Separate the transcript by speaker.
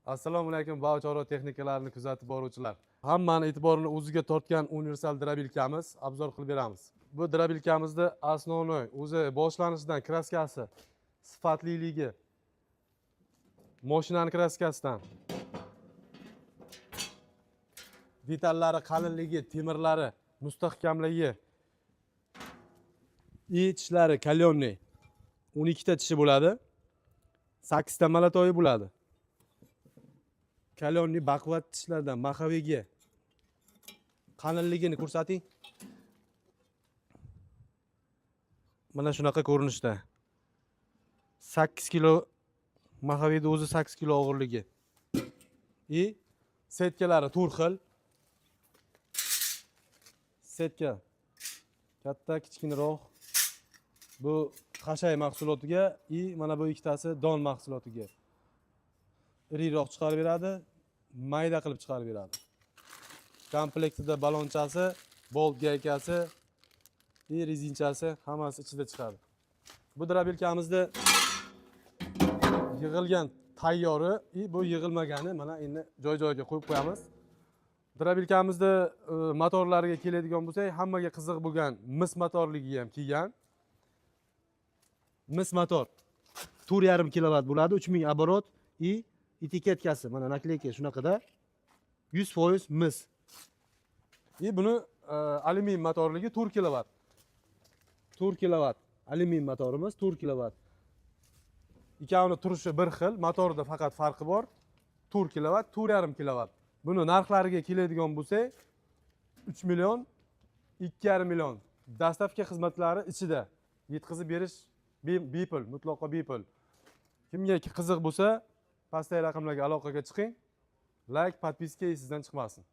Speaker 1: Assalomu alaykum barcha texnikalarini kuzatib boruvchilar. Hammani e'tiborini o'ziga tortgan universal drabilkamiz obzor qilib beramiz. Bu drabilkamizda asosiy o'zi boshlanishidan kraskasi sifatliligi, mashinaning kraskasidan detallari qalinligi, temirlari mustahkamligi, tishlari kalyonniy 12 ta tishi bo'ladi. 8 ta malatoyi bo'ladi. Kalyonniy baquvvat tishlardan maxaviyga qalinligini ko'rsating. Mana shunaqa ko'rinishda. 8 kilo maxaviyda o'zi 8 kilo og'irligi. Setkalari to'rt xil. Setka katta, kichikroq. Bu qashay mahsulotiga, mana bu ikkitasi don mahsulotiga. Iriroq chiqarib beradi, mayda qilib chiqarib beradi. Komplektida balonchasi, bolt gaykasi, rezinchasi hammasi ichida chiqadi. Bu drabilkamizda yig'ilgan tayyori, bu yig'ilmagani mana endi joy-joyiga qo'yib qo'yamiz. Drabilkamizda motorlariga keladigan bo'lsak, hammaga qiziq bo'lgan mis motorligi ham kelgan. Mis motor 4,5 kilovat bo'ladi, 3000 оборот etiketkasi mana nakleyka shunaqada 100% mis. Buni alyumin motorligi 4 kilovat. 4 kilovat alyumin motorimiz 4 kilovat. Ikkovini turishi bir xil, motorda faqat farqi bor. 4 kilovat, 4,5 kilovat. Buni narxlariga keladigan bo'lsak, 3 million, 2,5 million dastavka xizmatlari ichida yetkazib berish bepul, mutlaqo bepul. Kimga qiziq bo'lsa, pastdagi raqamlarga aloqaga chiqing. Like, podpiska sizdan chiqmasin.